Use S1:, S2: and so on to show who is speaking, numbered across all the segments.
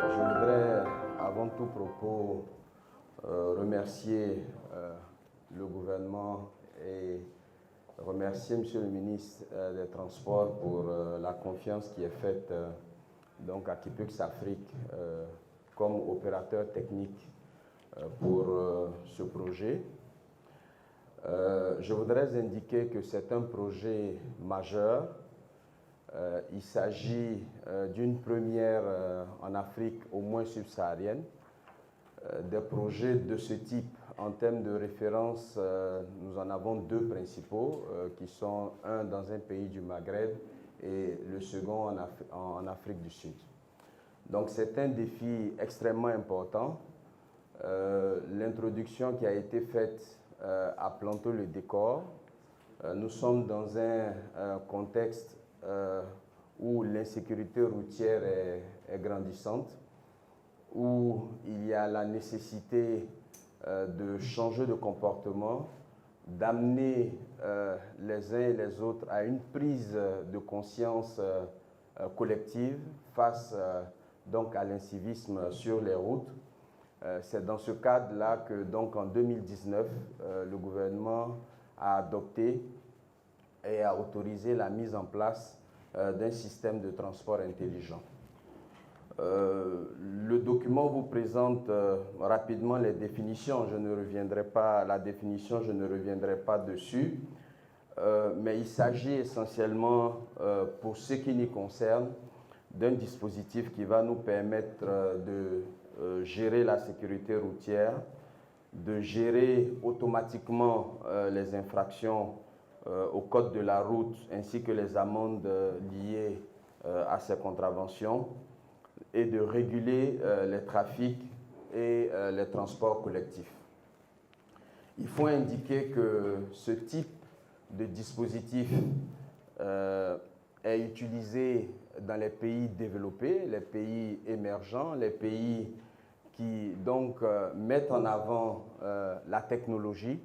S1: Je voudrais, avant tout propos, remercier le gouvernement et remercier Monsieur le ministre des Transports pour la confiance qui est faite donc à Kipux Afrique comme opérateur technique pour ce projet. Je voudrais indiquer que c'est un projet majeur. Il s'agit d'une première en Afrique, au moins subsaharienne. Des projets de ce type, en termes de référence, nous en avons deux principaux, qui sont un dans un pays du Maghreb et le second en Afrique du Sud. Donc c'est un défi extrêmement important. L'introduction qui a été faite a planté le décor. Nous sommes dans un contexte où l'insécurité routière est grandissante, où il y a la nécessité de changer de comportement, d'amener les uns et les autres à une prise de conscience collective face donc à l'incivisme sur les routes. C'est dans ce cadre-là que donc en 2019, le gouvernement a adopté et a autorisé la mise en place d'un système de transport intelligent. Le document vous présente rapidement les définitions. Je ne reviendrai pas à la définition, je ne reviendrai pas dessus. Mais il s'agit essentiellement, pour ce qui nous concerne, d'un dispositif qui va nous permettre de gérer la sécurité routière, de gérer automatiquement les infractions au code de la route ainsi que les amendes liées à ces contraventions et de réguler les trafics et les transports collectifs. Il faut indiquer que ce type de dispositif est utilisé dans les pays développés, les pays émergents, les pays qui donc mettent en avant la technologie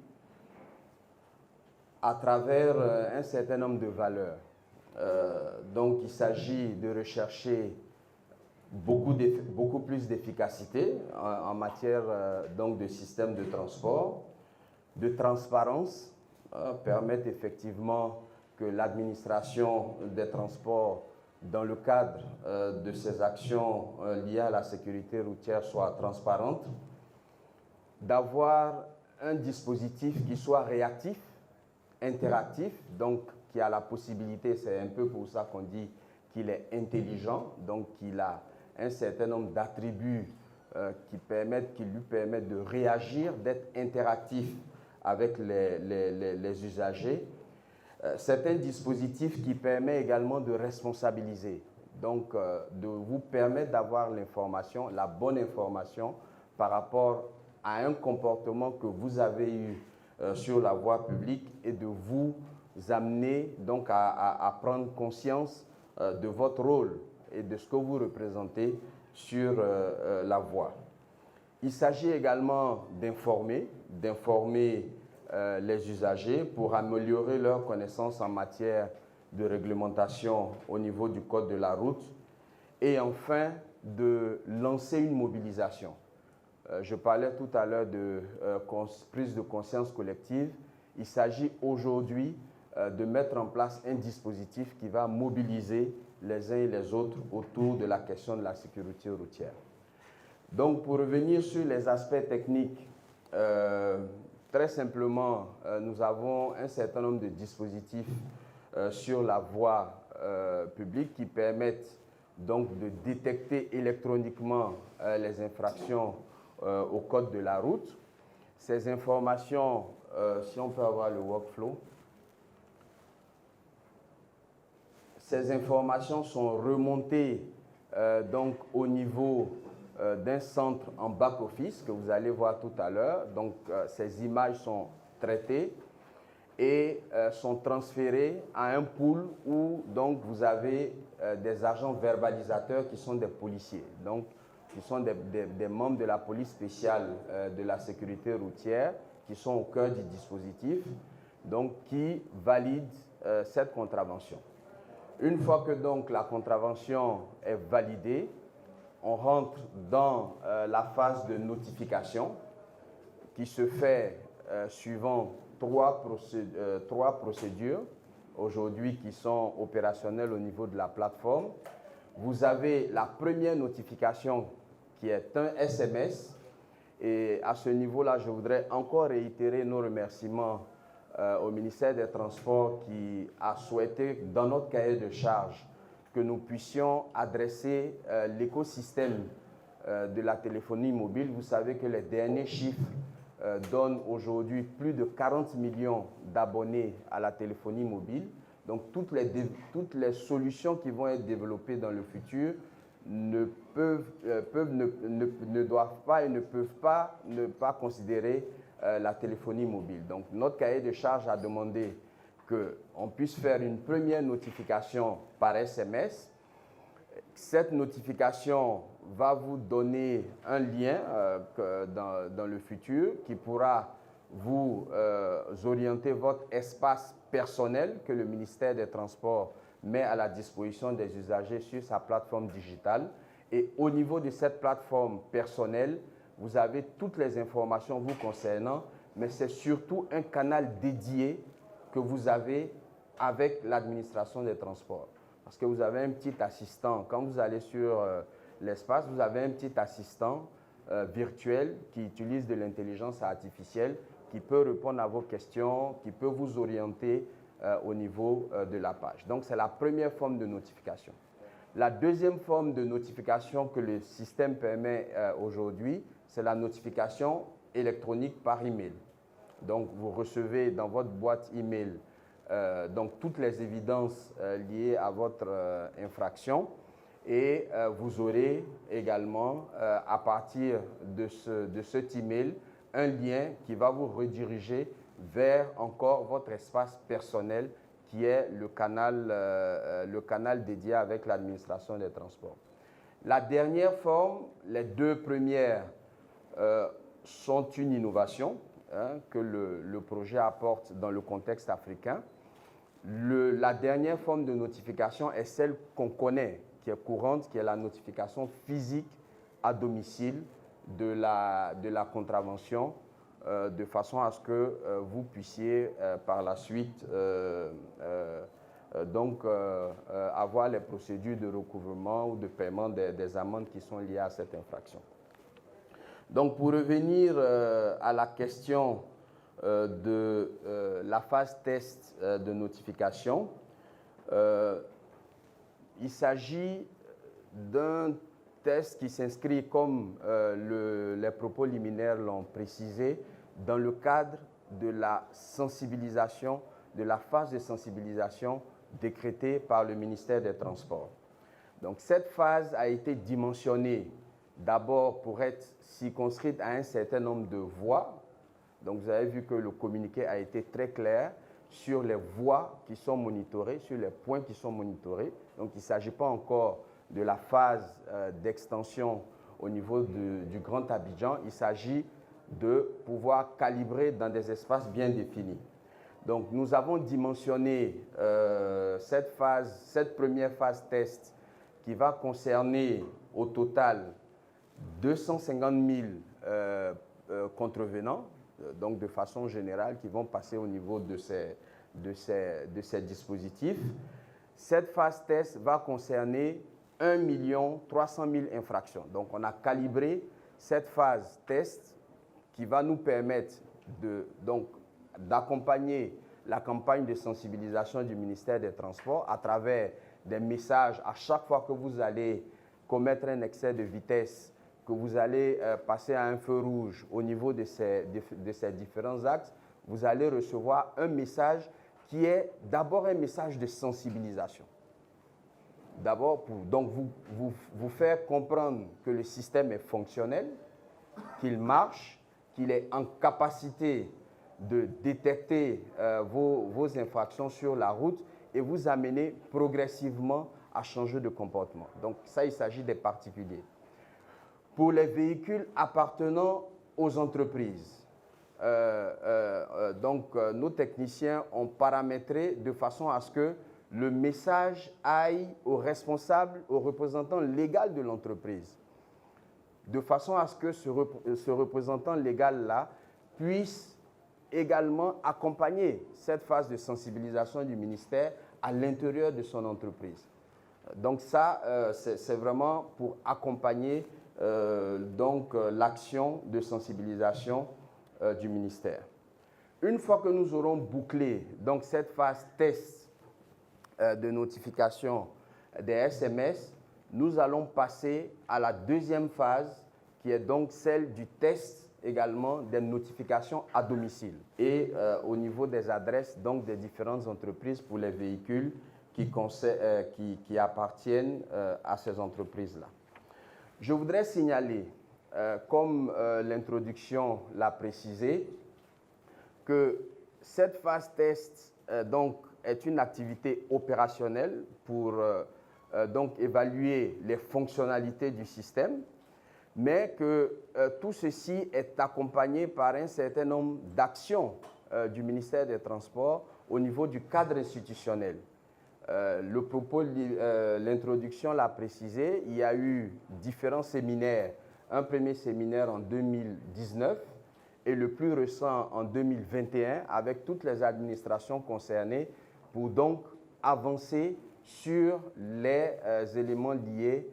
S1: à travers un certain nombre de valeurs. Donc il s'agit de rechercher beaucoup plus d'efficacité en matière donc de système de transport, de transparence, permettre effectivement que l'administration des transports, dans le cadre de ces actions liées à la sécurité routière, soit transparente, d'avoir un dispositif qui soit réactif, interactif, donc qui a la possibilité, c'est un peu pour ça qu'on dit qu'il est intelligent, donc qu'il a un certain nombre d'attributs qui lui permettent de réagir, d'être interactif avec les usagers. C'est un dispositif qui permet également de responsabiliser, donc de vous permettre d'avoir l'information, la bonne information par rapport à un comportement que vous avez eu sur la voie publique et de vous amener donc à prendre conscience de votre rôle et de ce que vous représentez sur la voie. Il s'agit également d'informer les usagers pour améliorer leurs connaissances en matière de réglementation au niveau du code de la route et enfin de lancer une mobilisation. Je parlais tout à l'heure de prise de conscience collective. Il s'agit aujourd'hui de mettre en place un dispositif qui va mobiliser les uns et les autres autour de la question de la sécurité routière. Donc, pour revenir sur les aspects techniques, très simplement, nous avons un certain nombre de dispositifs sur la voie publique qui permettent donc de détecter électroniquement les infractions au code de la route. Ces informations, si on peut avoir le workflow, ces informations sont remontées donc au niveau d'un centre en back-office que vous allez voir tout à l'heure. Donc, ces images sont traitées et sont transférées à un pool où donc, vous avez des agents verbalisateurs qui sont des policiers. Donc, qui sont des membres de la police spéciale de la sécurité routière qui sont au cœur du dispositif, donc qui valident cette contravention. Une fois que donc la contravention est validée, on rentre dans la phase de notification qui se fait suivant trois procédures aujourd'hui qui sont opérationnelles au niveau de la plateforme. Vous avez la première notification qui est un SMS. Et à ce niveau-là, je voudrais encore réitérer nos remerciements au ministère des Transports qui a souhaité, dans notre cahier de charges, que nous puissions adresser l'écosystème de la téléphonie mobile. Vous savez que les derniers chiffres donnent aujourd'hui plus de 40 millions d'abonnés à la téléphonie mobile. Donc toutes les solutions qui vont être développées dans le futur ne doivent pas et ne peuvent pas ne pas considérer la téléphonie mobile. Donc notre cahier de charges a demandé qu'on puisse faire une première notification par SMS. Cette notification va vous donner un lien dans le futur qui pourra vous orienter votre espace personnel que le ministère des Transports met à la disposition des usagers sur sa plateforme digitale. Et au niveau de cette plateforme personnelle, vous avez toutes les informations vous concernant, mais c'est surtout un canal dédié que vous avez avec l'administration des transports. Parce que vous avez un petit assistant. Quand vous allez sur l'espace, vous avez un petit assistant virtuel qui utilise de l'intelligence artificielle, qui peut répondre à vos questions, qui peut vous orienter au niveau de la page. Donc, c'est la première forme de notification. La deuxième forme de notification que le système permet aujourd'hui, c'est la notification électronique par email. Donc, vous recevez dans votre boîte email donc toutes les évidences liées à votre infraction et vous aurez également à partir de cet email un lien qui va vous rediriger vers encore votre espace personnel qui est le canal dédié avec l'administration des transports. La dernière forme, les deux premières sont une innovation que le projet apporte dans le contexte africain. La dernière forme de notification est celle qu'on connaît, qui est courante, qui est la notification physique à domicile de la contravention, de façon à ce que vous puissiez par la suite avoir les procédures de recouvrement ou de paiement des amendes qui sont liées à cette infraction. Donc pour revenir à la question de la phase test de notification, il s'agit d'un test qui s'inscrit, comme les propos liminaires l'ont précisé, dans le cadre de la sensibilisation, de la phase de sensibilisation décrétée par le ministère des Transports. Donc cette phase a été dimensionnée d'abord pour être circonscrite à un certain nombre de voies. Donc vous avez vu que le communiqué a été très clair sur les voies qui sont monitorées, sur les points qui sont monitorés. Donc il ne s'agit pas encore de la phase d'extension au niveau du Grand Abidjan. Il s'agit de pouvoir calibrer dans des espaces bien définis. Donc nous avons dimensionné cette première phase test qui va concerner au total 250 000 contrevenants, donc de façon générale, qui vont passer au niveau de ces dispositifs. Cette phase test va concerner 1 300 000 infractions. Donc on a calibré cette phase test qui va nous permettre d'accompagner la campagne de sensibilisation du ministère des Transports à travers des messages à chaque fois que vous allez commettre un excès de vitesse, que vous allez passer à un feu rouge au niveau de ces différents axes, vous allez recevoir un message qui est d'abord un message de sensibilisation. D'abord, pour donc vous faire comprendre que le système est fonctionnel, qu'il marche, qu'il est en capacité de détecter vos infractions sur la route et vous amener progressivement à changer de comportement. Donc ça, il s'agit des particuliers. Pour les véhicules appartenant aux entreprises, nos techniciens ont paramétré de façon à ce que le message aille au responsable, au représentant légal de l'entreprise. de façon à ce que ce représentant légal-là puisse également accompagner cette phase de sensibilisation du ministère à l'intérieur de son entreprise. Donc ça, c'est vraiment pour accompagner l'action de sensibilisation du ministère. Une fois que nous aurons bouclé donc, cette phase test de notification des SMS, nous allons passer à la deuxième phase qui est donc celle du test également des notifications à domicile et au niveau des adresses donc des différentes entreprises pour les véhicules qui appartiennent à ces entreprises-là. Je voudrais signaler, comme l'introduction l'a précisé, que cette phase test donc, est une activité opérationnelle pour donc évaluer les fonctionnalités du système, mais que tout ceci est accompagné par un certain nombre d'actions du ministère des Transports au niveau du cadre institutionnel. Le propos de l'introduction l'a précisé, il y a eu différents séminaires, un premier séminaire en 2019 et le plus récent en 2021 avec toutes les administrations concernées pour donc avancer sur les éléments liés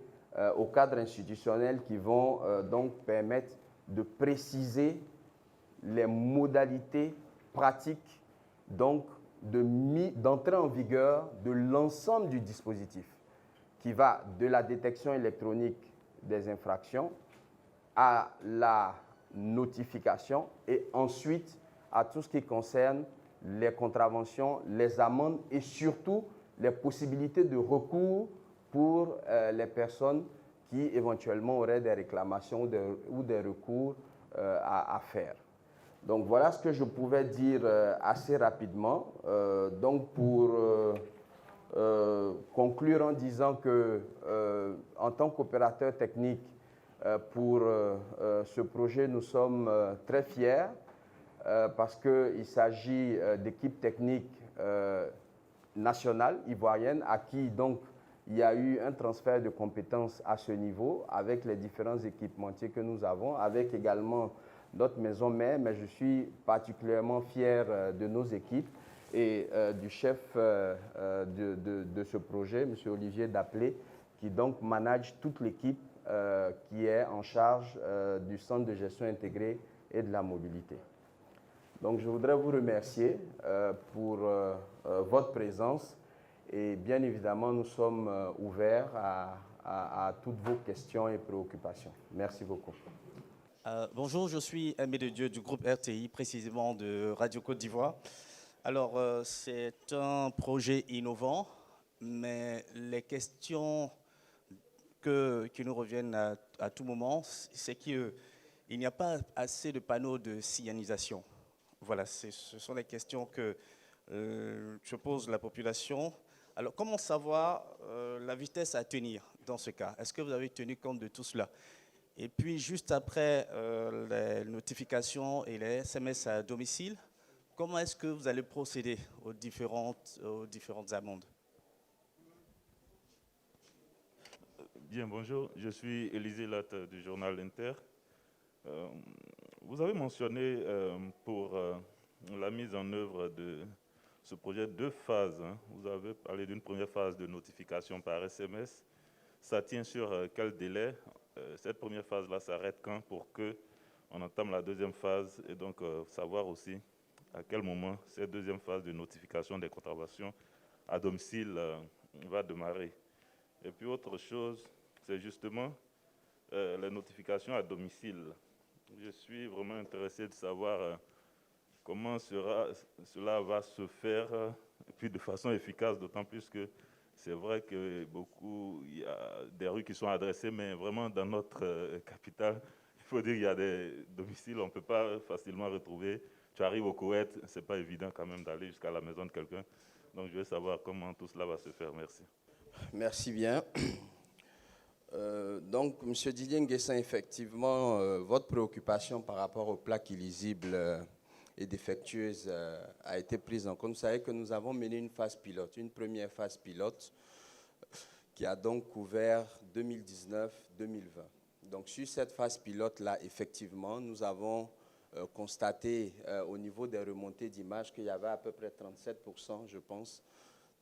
S1: au cadre institutionnel qui vont donc permettre de préciser les modalités pratiques donc d'entrée en vigueur de l'ensemble du dispositif qui va de la détection électronique des infractions à la notification et ensuite à tout ce qui concerne les contraventions, les amendes et surtout les possibilités de recours pour les personnes qui éventuellement auraient des réclamations ou des recours à faire. Donc voilà ce que je pouvais dire assez rapidement. Donc pour conclure en disant que en tant qu'opérateur technique pour ce projet, nous sommes très fiers parce qu'il s'agit d'équipes techniques nationales ivoiriennes à qui donc il y a eu un transfert de compétences à ce niveau avec les différents équipementiers que nous avons, avec également notre maison mère, mais je suis particulièrement fier de nos équipes et du chef de ce projet, M. Olivier Daplé, qui donc manage toute l'équipe qui est en charge du centre de gestion intégrée et de la mobilité. Donc je voudrais vous remercier pour votre présence et bien évidemment nous sommes ouverts à toutes vos questions et préoccupations. Merci beaucoup.
S2: Bonjour, je suis Aimé de Dieu du groupe RTI, précisément de Radio Côte d'Ivoire. Alors, c'est un projet innovant, mais les questions qui nous reviennent à tout moment, c'est qu'il n'y a pas assez de panneaux de signalisation. Voilà, ce sont les questions que je pose à la population. Alors, comment savoir la vitesse à tenir dans ce cas? Est-ce que vous avez tenu compte de tout cela? Et puis, juste après les notifications et les SMS à domicile, comment est-ce que vous allez procéder aux différentes amendes?
S3: Bien, bonjour. Je suis Élisée Latte du journal Inter. Vous avez mentionné pour la mise en œuvre de ce projet 2 phases. Hein. Vous avez parlé d'une première phase de notification par SMS. Ça tient sur quel délai? Cette première phase-là s'arrête quand pour qu'on entame la deuxième phase et donc savoir aussi à quel moment cette deuxième phase de notification des contraventions à domicile va démarrer. Et puis autre chose, c'est justement les notifications à domicile. Je suis vraiment intéressé de savoir comment cela va se faire et puis de façon efficace, d'autant plus que c'est vrai que il y a des rues qui sont adressées, mais vraiment dans notre capitale, il faut dire qu'il y a des domiciles, on ne peut pas facilement retrouver. Tu arrives au Koweït, ce n'est pas évident quand même d'aller jusqu'à la maison de quelqu'un. Donc je veux savoir comment tout cela va se faire. Merci.
S1: Merci bien. Donc, M. Didier Nguessan, effectivement, votre préoccupation par rapport aux plaques illisibles et défectueuses a été prise en compte. Vous savez que nous avons mené une phase pilote, une première phase pilote qui a donc couvert 2019-2020. Donc sur cette phase pilote-là, effectivement, nous avons constaté au niveau des remontées d'images qu'il y avait à peu près 37%, je pense,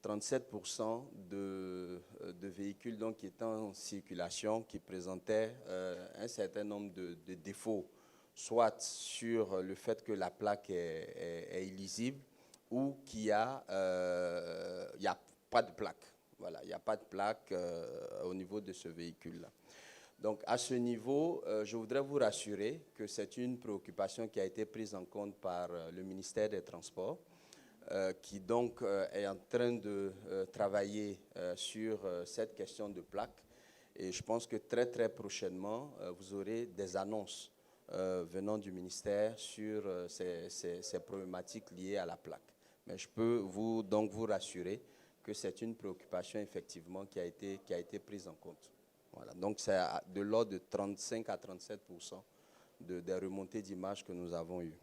S1: 37% de véhicules donc, qui étaient en circulation, qui présentaient un certain nombre de défauts, soit sur le fait que la plaque est illisible ou qu'il n'y a pas de plaque. Voilà, il n'y a pas de plaque au niveau de ce véhicule-là. Donc, à ce niveau, je voudrais vous rassurer que c'est une préoccupation qui a été prise en compte par le ministère des Transports, qui donc est en train de travailler sur cette question de plaque. Et je pense que très, très prochainement, vous aurez des annonces venant du ministère sur ces problématiques liées à la plaque. Mais je peux donc vous rassurer que c'est une préoccupation effectivement qui a été prise en compte. Voilà. Donc c'est de l'ordre de 35 à 37% des remontées d'images que nous avons eues.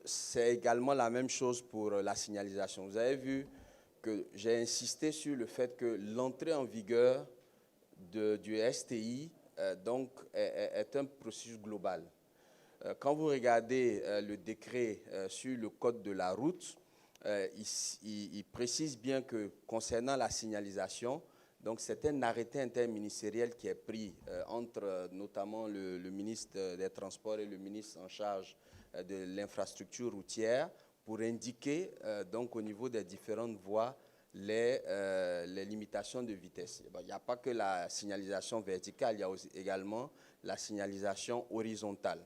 S1: C'est également la même chose pour la signalisation. Vous avez vu que j'ai insisté sur le fait que l'entrée en vigueur du STI donc, est un processus global. Quand vous regardez le décret sur le code de la route, il précise bien que concernant la signalisation, donc c'est un arrêté interministériel qui est pris entre notamment le ministre des Transports et le ministre en charge de l'infrastructure routière pour indiquer donc au niveau des différentes voies les limitations de vitesse. Il n'y a pas que la signalisation verticale, il y a aussi également la signalisation horizontale.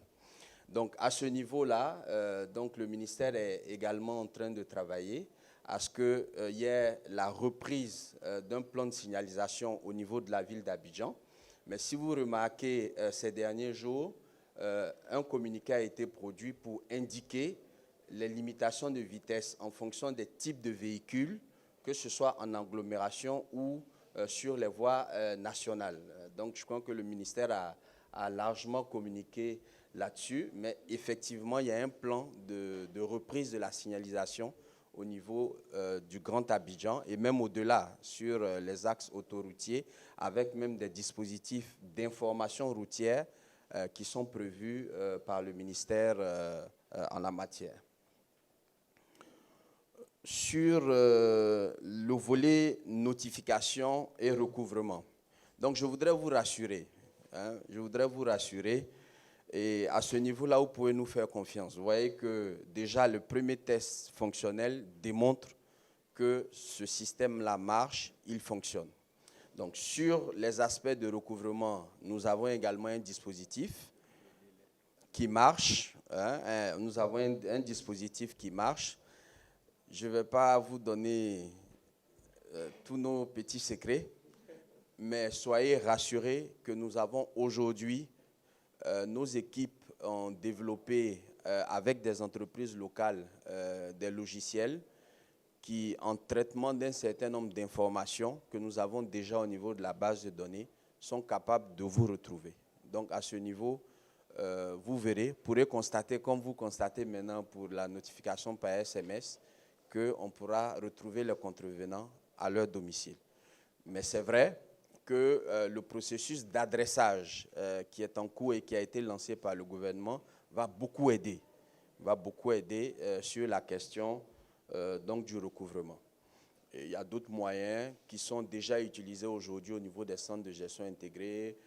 S1: Donc à ce niveau-là, donc le ministère est également en train de travailler à ce qu'il y ait la reprise d'un plan de signalisation au niveau de la ville d'Abidjan. Mais si vous remarquez ces derniers jours, un communiqué a été produit pour indiquer les limitations de vitesse en fonction des types de véhicules, que ce soit en agglomération ou sur les voies nationales. Donc je crois que le ministère a largement communiqué là-dessus, mais effectivement, il y a un plan de reprise de la signalisation au niveau du Grand Abidjan et même au-delà sur les axes autoroutiers avec même des dispositifs d'information routière qui sont prévus par le ministère en la matière. Sur le volet notification et recouvrement. Donc je voudrais vous rassurer, et à ce niveau-là, vous pouvez nous faire confiance. Vous voyez que déjà le premier test fonctionnel démontre que ce système-là marche, il fonctionne. Donc sur les aspects de recouvrement, nous avons également un dispositif qui marche. Nous avons un dispositif qui marche. Je ne vais pas vous donner tous nos petits secrets, mais soyez rassurés que nous avons aujourd'hui nos équipes ont développé avec des entreprises locales des logiciels qui, en traitement d'un certain nombre d'informations que nous avons déjà au niveau de la base de données, sont capables de vous retrouver. Donc à ce niveau, vous verrez, pourrez constater, comme vous constatez maintenant pour la notification par SMS, qu'on pourra retrouver les contrevenants à leur domicile. Mais c'est vrai que le processus d'adressage qui est en cours et qui a été lancé par le gouvernement va beaucoup aider sur la question donc du recouvrement. Et il y a d'autres moyens qui sont déjà utilisés aujourd'hui au niveau des centres de gestion intégrés,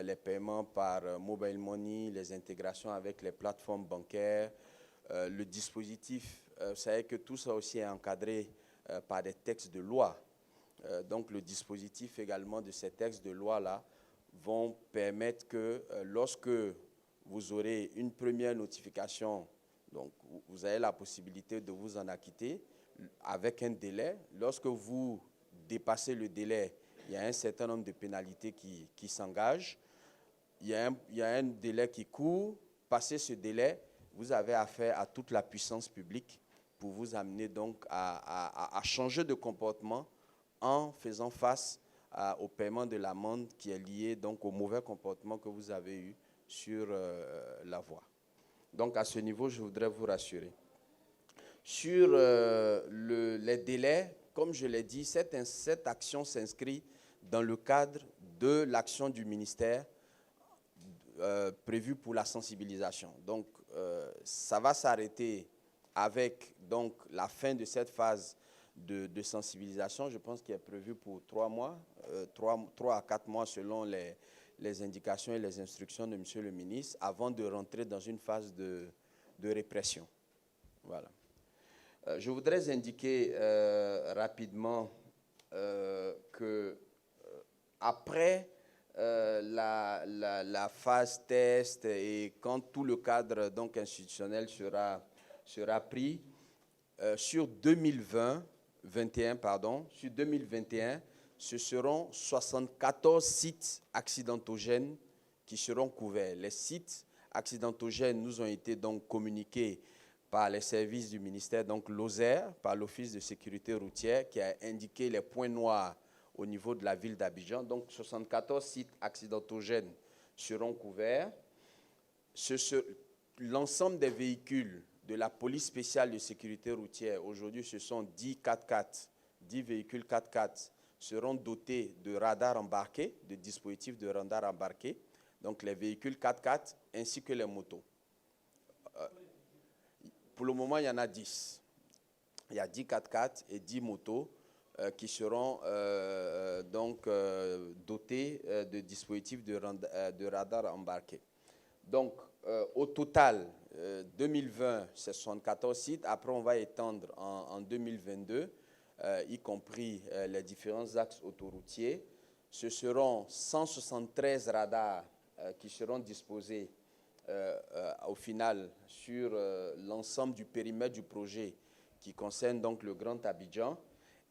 S1: les paiements par mobile money, les intégrations avec les plateformes bancaires, le dispositif, vous savez que tout ça aussi est encadré par des textes de loi. Donc le dispositif également de ces textes de loi-là vont permettre que lorsque vous aurez une première notification, donc vous avez la possibilité de vous en acquitter avec un délai. Lorsque vous dépassez le délai, il y a un certain nombre de pénalités qui s'engagent. Il y a un délai qui court. Passé ce délai, vous avez affaire à toute la puissance publique pour vous amener donc à changer de comportement en faisant face au paiement de l'amende qui est lié donc au mauvais comportement que vous avez eu sur la voie. Donc à ce niveau, je voudrais vous rassurer. Sur les délais, comme je l'ai dit, cette action s'inscrit dans le cadre de l'action du ministère prévue pour la sensibilisation. Donc, ça va s'arrêter avec donc, la fin de cette phase de sensibilisation, je pense qu'il est prévu pour 3 mois, 3 à 4 mois selon les indications et les instructions de M. le ministre, avant de rentrer dans une phase de répression. Voilà. Je voudrais indiquer rapidement que après la phase test et quand tout le cadre donc, institutionnel sera pris, sur 2021, ce seront 74 sites accidentogènes qui seront couverts. Les sites accidentogènes nous ont été donc communiqués par les services du ministère, donc l'OSER, par l'Office de sécurité routière, qui a indiqué les points noirs au niveau de la ville d'Abidjan. Donc 74 sites accidentogènes seront couverts. L'ensemble des véhicules de la police spéciale de sécurité routière, aujourd'hui ce sont 10 4x4, 10 véhicules 4x4 seront dotés de radars embarqués, de dispositifs de radars embarqués, donc les véhicules 4x4 ainsi que les motos. Pour le moment, il y en a 10. Il y a 10 4x4 et 10 motos qui seront dotés de dispositifs de radars embarqués. Donc, au total, 2020, c'est 74 sites. Après, on va étendre en 2022, y compris les différents axes autoroutiers. Ce seront 173 radars qui seront disposés au final sur l'ensemble du périmètre du projet qui concerne donc le Grand Abidjan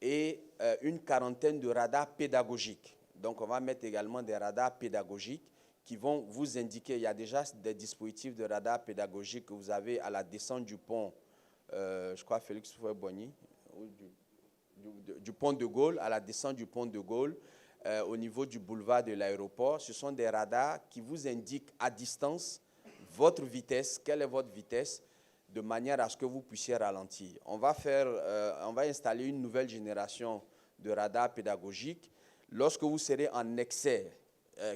S1: et une quarantaine de radars pédagogiques. Donc, on va mettre également des radars pédagogiques qui vont vous indiquer, il y a déjà des dispositifs de radar pédagogiques que vous avez à la descente du pont, je crois Félix Houphouët-Boigny, du pont de Gaulle, à la descente du pont de Gaulle, au niveau du boulevard de l'aéroport. Ce sont des radars qui vous indiquent à distance votre vitesse, quelle est votre vitesse, de manière à ce que vous puissiez ralentir. On va installer une nouvelle génération de radars pédagogiques. Lorsque vous serez en excès,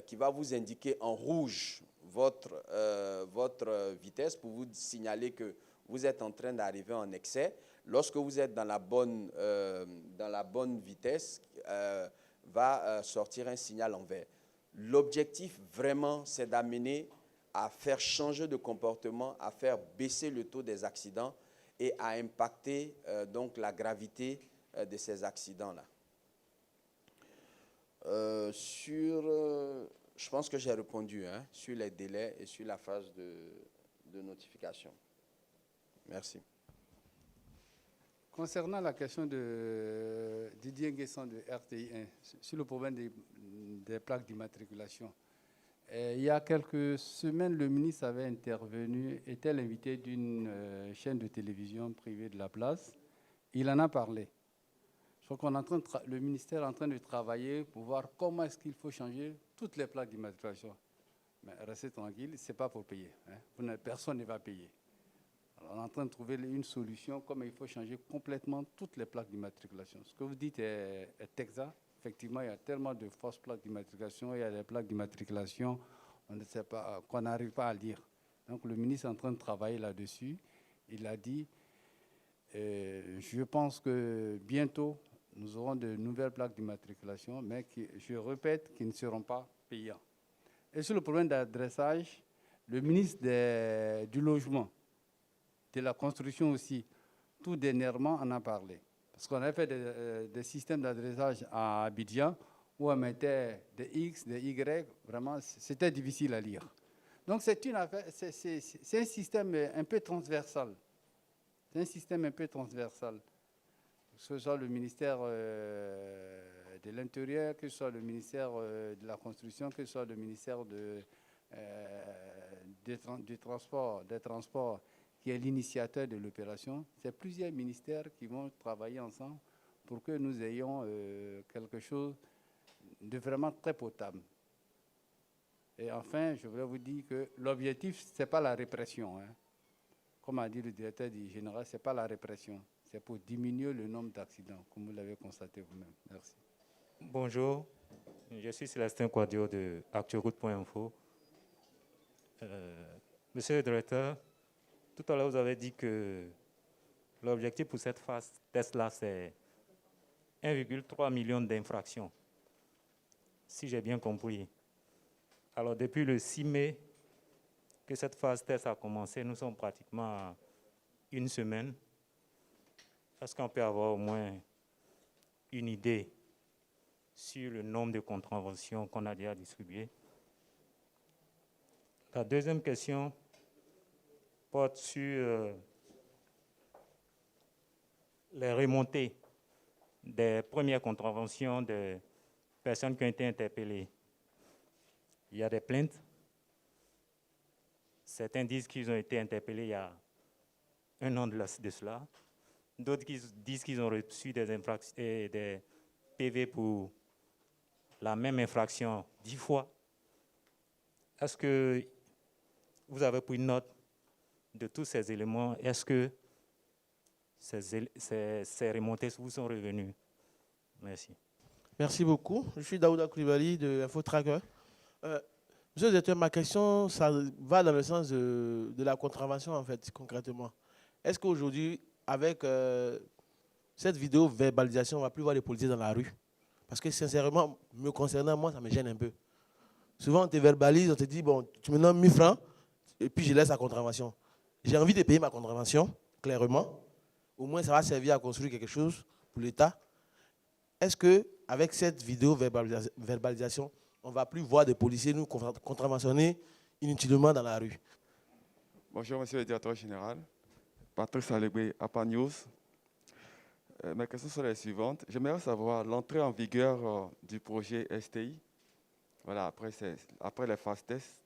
S1: qui va vous indiquer en rouge votre vitesse pour vous signaler que vous êtes en train d'arriver en excès. Lorsque vous êtes dans la bonne vitesse, va sortir un signal en vert. L'objectif vraiment, c'est d'amener à faire changer de comportement, à faire baisser le taux des accidents et à impacter donc la gravité de ces accidents-là. Je pense que j'ai répondu sur les délais et sur la phase de notification. Merci.
S4: Concernant la question de Didier Nguessan de RTI1, sur le problème des plaques d'immatriculation, il y a quelques semaines, le ministre avait intervenu, était l'invité d'une chaîne de télévision privée de la place. Il en a parlé. Je crois le ministère est en train de travailler pour voir comment est-ce qu'il faut changer toutes les plaques d'immatriculation. Mais restez tranquille, ce n'est pas pour payer. Personne ne va payer. Alors, on est en train de trouver une solution, comment il faut changer complètement toutes les plaques d'immatriculation. Ce que vous dites est exact. Effectivement, il y a tellement de fausses plaques d'immatriculation, il y a des plaques d'immatriculation, on ne sait pas, qu'on n'arrive pas à lire. Donc le ministre est en train de travailler là-dessus. Il a dit, je pense que bientôt, nous aurons de nouvelles plaques d'immatriculation, mais qui, je répète, qui ne seront pas payantes. Et sur le problème d'adressage, le ministre du Logement, de la Construction aussi, tout dernièrement en a parlé. Parce qu'on a fait des systèmes d'adressage à Abidjan où on mettait des X, des Y, vraiment, c'était difficile à lire. Donc c'est une affaire, c'est un système un peu transversal. C'est un système un peu transversal. Que ce soit le ministère de l'Intérieur, que ce soit le ministère de la Construction, que ce soit le ministère des Transports, qui est l'initiateur de l'opération. C'est plusieurs ministères qui vont travailler ensemble pour que nous ayons quelque chose de vraiment très potable. Et enfin, je voulais vous dire que l'objectif, ce n'est pas la répression. Comme a dit le directeur général, ce n'est pas la répression. C'est pour diminuer le nombre d'accidents, comme vous l'avez constaté vous-même. Merci.
S5: Bonjour. Je suis Célestin Quadio de Acturoute.info. Monsieur le directeur, tout à l'heure vous avez dit que l'objectif pour cette phase test-là, c'est 1,3 million d'infractions, si j'ai bien compris. Alors depuis le 6 mai que cette phase test a commencé, nous sommes pratiquement à une semaine. Est-ce qu'on peut avoir au moins une idée sur le nombre de contraventions qu'on a déjà distribuées? La deuxième question porte sur les remontées des premières contraventions des personnes qui ont été interpellées. Il y a des plaintes. Certains disent qu'ils ont été interpellés il y a un an de cela. D'autres disent qu'ils ont reçu des PV pour la même infraction 10 fois. Est-ce que vous avez pris note de tous ces éléments? Est-ce que ces remontées vous sont revenues? Merci.
S6: Merci beaucoup. Je suis Daouda Koulibaly de InfoTracker. Monsieur le directeur, ma question, ça va dans le sens de la contravention, en fait, concrètement. Est-ce qu'aujourd'hui, avec cette vidéo verbalisation, on ne va plus voir les policiers dans la rue? Parce que sincèrement, me concernant, moi, ça me gêne un peu. Souvent, on te verbalise, on te dit, bon, tu me donnes 1000 francs, et puis je laisse la contravention. J'ai envie de payer ma contravention, clairement. Au moins, ça va servir à construire quelque chose pour l'État. Est-ce qu'avec cette vidéo verbalisation, on ne va plus voir des policiers nous contraventionner inutilement dans la rue?
S7: Bonjour, monsieur le directeur général. Patrice Alegbé, APA News. Mes questions sont les suivantes. J'aimerais savoir l'entrée en vigueur du projet STI. Voilà, après les phases tests,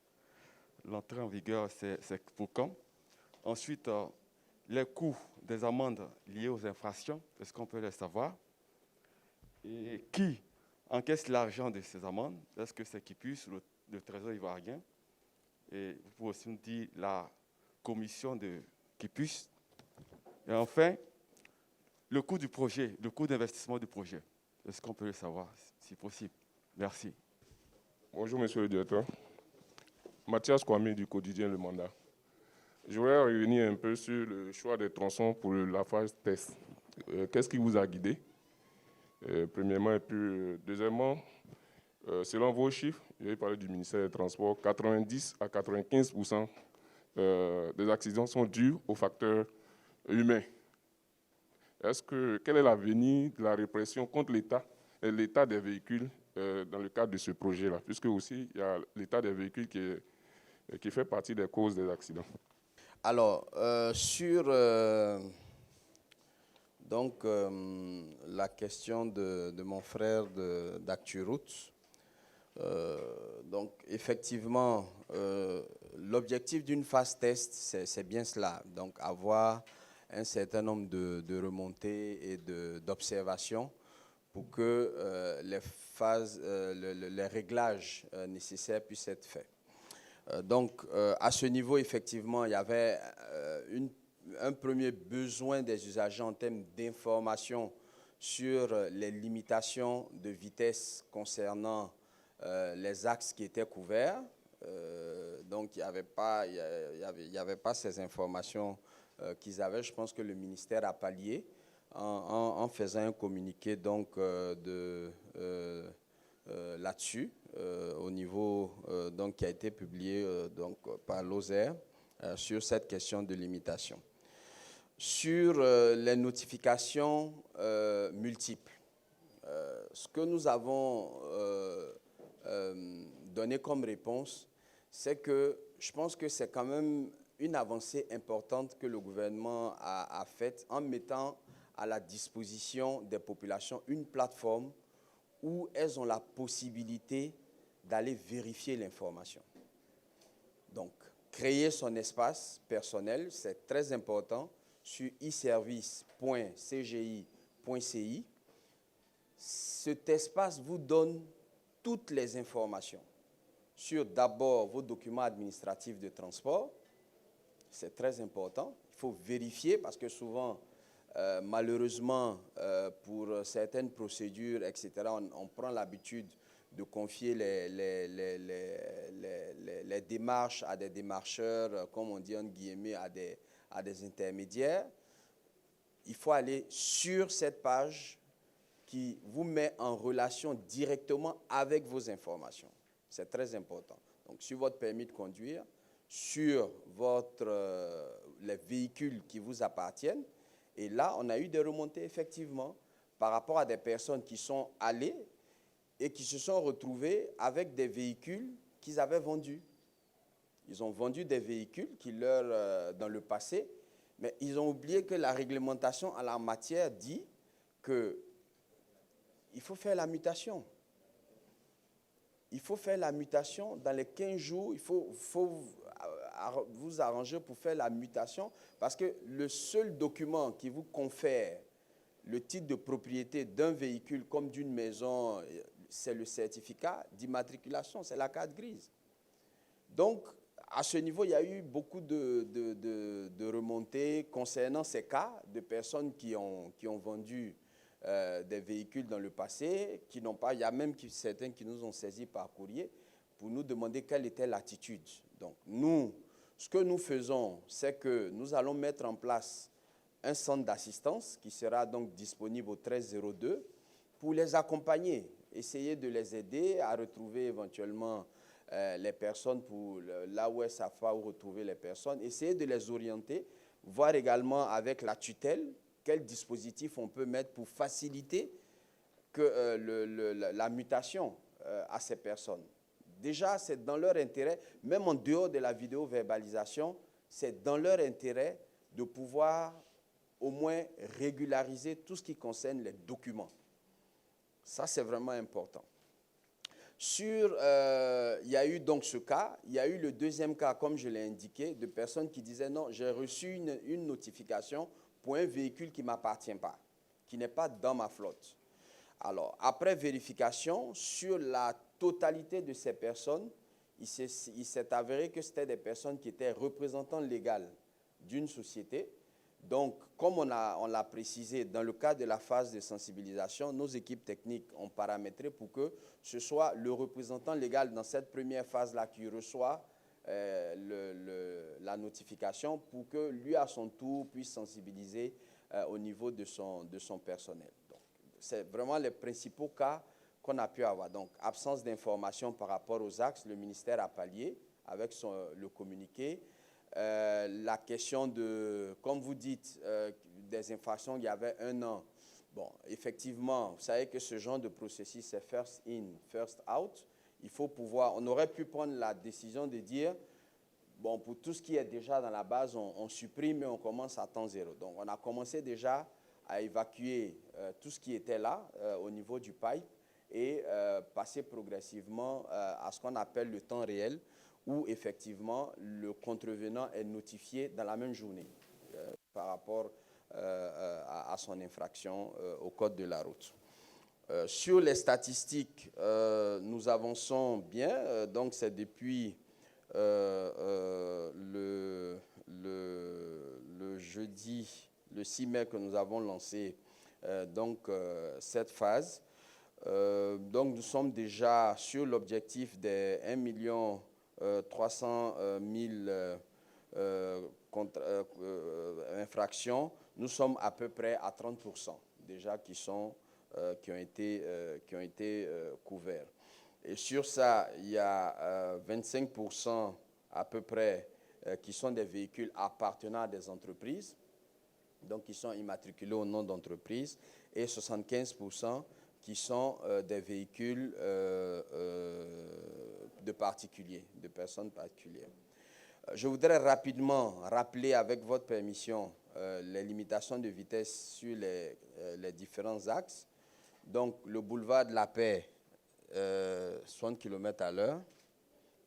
S7: l'entrée en vigueur, c'est pour quand? Ensuite, les coûts des amendes liées aux infractions, est-ce qu'on peut les savoir? Et qui encaisse l'argent de ces amendes? Est-ce que c'est Kipus, le Trésor ivoirien? Et vous pouvez aussi nous dire la commission de Kipus. Et enfin, le coût du projet, le coût d'investissement du projet. Est-ce qu'on peut le savoir, si possible? Merci.
S8: Bonjour, monsieur le directeur. Mathias Kwame du quotidien Le Mandat. Je voudrais revenir un peu sur le choix des tronçons pour la phase test. Qu'est-ce qui vous a guidé? Premièrement, et puis deuxièmement, selon vos chiffres, j'ai parlé du ministère des Transports, 90 à 95% des accidents sont dus aux facteurs humains. Quel est l'avenir de la répression contre l'état des véhicules dans le cadre de ce projet-là, puisque aussi il y a l'état des véhicules qui fait partie des causes des accidents?
S1: Alors, sur la question de mon frère d'ActuRoute, donc effectivement, l'objectif d'une phase test, c'est bien cela, donc avoir un certain nombre de remontées et d'observations pour que les réglages nécessaires puissent être faits. Donc, à ce niveau, effectivement, il y avait un premier besoin des usagers en termes d'information sur les limitations de vitesse concernant les axes qui étaient couverts. Donc, il n'y avait pas ces informations qu'ils avaient. Je pense que le ministère a pallié en faisant un communiqué donc, là-dessus, au niveau donc, qui a été publié donc, par l'OSER sur cette question de limitation. Sur les notifications multiples, ce que nous avons donné comme réponse, c'est que je pense que c'est quand même une avancée importante que le gouvernement a faite en mettant à la disposition des populations une plateforme où elles ont la possibilité d'aller vérifier l'information. Donc, créer son espace personnel, c'est très important, sur e-service.cgi.ci. Cet espace vous donne toutes les informations sur d'abord vos documents administratifs de transport. C'est très important. Il faut vérifier parce que souvent, malheureusement, pour certaines procédures, etc., on prend l'habitude de confier les démarches à des démarcheurs, comme on dit entre guillemets, à des intermédiaires. Il faut aller sur cette page qui vous met en relation directement avec vos informations. C'est très important. Donc, sur votre permis de conduire, sur les véhicules qui vous appartiennent. Et là, on a eu des remontées, effectivement, par rapport à des personnes qui sont allées et qui se sont retrouvées avec des véhicules qu'ils avaient vendus. Ils ont vendu des véhicules qui dans le passé, mais ils ont oublié que la réglementation en la matière dit qu'il faut faire la mutation. Il faut faire la mutation dans les 15 jours. Il faut vous arranger pour faire la mutation parce que le seul document qui vous confère le titre de propriété d'un véhicule comme d'une maison, c'est le certificat d'immatriculation, c'est la carte grise. Donc, à ce niveau, il y a eu beaucoup de remontées concernant ces cas de personnes qui ont vendu des véhicules dans le passé, qui n'ont pas, il y a même certains qui nous ont saisis par courrier pour nous demander quelle était l'attitude. Donc nous, ce que nous faisons, c'est que nous allons mettre en place un centre d'assistance qui sera donc disponible au 1302 pour les accompagner, essayer de les aider à retrouver éventuellement les personnes pour là où elles savent pas où retrouver les personnes, essayer de les orienter, voir également avec la tutelle quel dispositif on peut mettre pour faciliter la mutation à ces personnes. Déjà, c'est dans leur intérêt, même en dehors de la vidéo-verbalisation, c'est dans leur intérêt de pouvoir au moins régulariser tout ce qui concerne les documents. Ça, c'est vraiment important. Il y a eu donc ce cas, il y a eu le deuxième cas, comme je l'ai indiqué, de personnes qui disaient non, j'ai reçu une notification pour un véhicule qui ne m'appartient pas, qui n'est pas dans ma flotte. Alors, après vérification, sur la totalité de ces personnes, il s'est avéré que c'était des personnes qui étaient représentants légaux d'une société. Donc, comme on l'a précisé, dans le cadre de la phase de sensibilisation, nos équipes techniques ont paramétré pour que ce soit le représentant légal dans cette première phase-là qui reçoit la notification pour que lui, à son tour, puisse sensibiliser au niveau de son personnel. C'est vraiment les principaux cas qu'on a pu avoir. Donc, absence d'information par rapport aux axes, le ministère a pallié avec le communiqué. La question de, comme vous dites, des infractions, il y avait 1 an. Bon, effectivement, vous savez que ce genre de processus, c'est first in, first out. Il faut pouvoir, on aurait pu prendre la décision de dire, bon, pour tout ce qui est déjà dans la base, on supprime et on commence à temps zéro. Donc, on a commencé déjà à évacuer tout ce qui était là au niveau du pipe et passer progressivement à ce qu'on appelle le temps réel, où effectivement le contrevenant est notifié dans la même journée par rapport à son infraction au code de la route. Sur les statistiques, nous avançons bien, donc c'est depuis le jeudi, le 6 mai que nous avons lancé cette phase. Donc nous sommes déjà sur l'objectif des 1 300 000 infractions. Nous sommes à peu près à 30% déjà qui ont été couverts. Et sur ça, il y a 25% à peu près qui sont des véhicules appartenant à des entreprises, donc qui sont immatriculés au nom d'entreprises, et 75% qui sont des véhicules de particuliers, de personnes particulières. Je voudrais rapidement rappeler, avec votre permission, les limitations de vitesse sur les différents axes. Donc, le boulevard de la Paix, 60 km/h,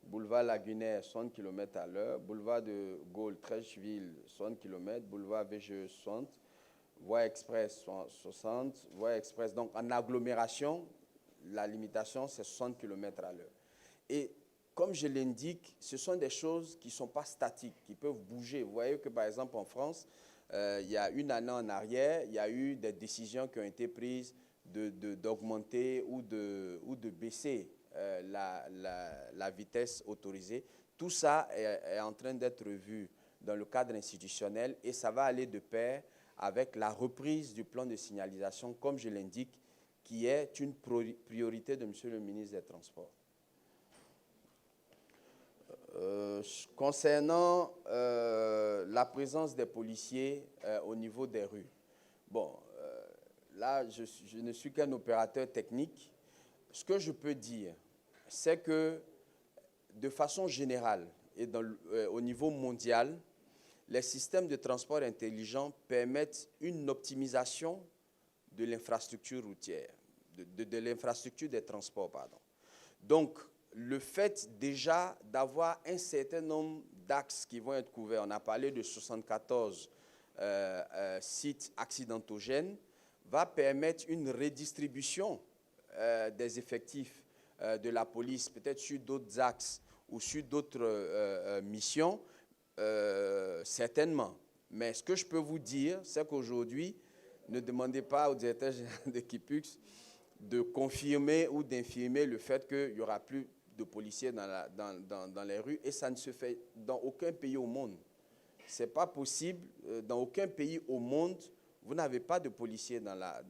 S1: boulevard Lagunaire, 60 km/h, boulevard de Gaulle, Trècheville, 60 km, boulevard VGE, 60, voie express, 60, voie express. Donc, en agglomération, la limitation, c'est 60 km/h. Et comme je l'indique, ce sont des choses qui ne sont pas statiques, qui peuvent bouger. Vous voyez que, par exemple, en France, il y a 1 année en arrière, il y a eu des décisions qui ont été prises d'augmenter ou de baisser la vitesse autorisée. Tout ça est en train d'être revu dans le cadre institutionnel et ça va aller de pair avec la reprise du plan de signalisation, comme je l'indique, qui est une priorité de M. le ministre des Transports. Concernant la présence des policiers au niveau des rues, bon, là, je ne suis qu'un opérateur technique. Ce que je peux dire, c'est que de façon générale et au niveau mondial, les systèmes de transport intelligents permettent une optimisation de l'infrastructure routière, de l'infrastructure des transports, pardon. Donc, le fait déjà d'avoir un certain nombre d'axes qui vont être couverts, on a parlé de 74 sites accidentogènes, va permettre une redistribution des effectifs de la police, peut-être sur d'autres axes ou sur d'autres missions, certainement. Mais ce que je peux vous dire, c'est qu'aujourd'hui, ne demandez pas au directeur général d'Equipux de confirmer ou d'infirmer le fait qu'il n'y aura plus de policiers dans les rues, et ça ne se fait dans aucun pays au monde. Ce n'est pas possible. Dans aucun pays au monde, vous n'avez pas de policiers dans la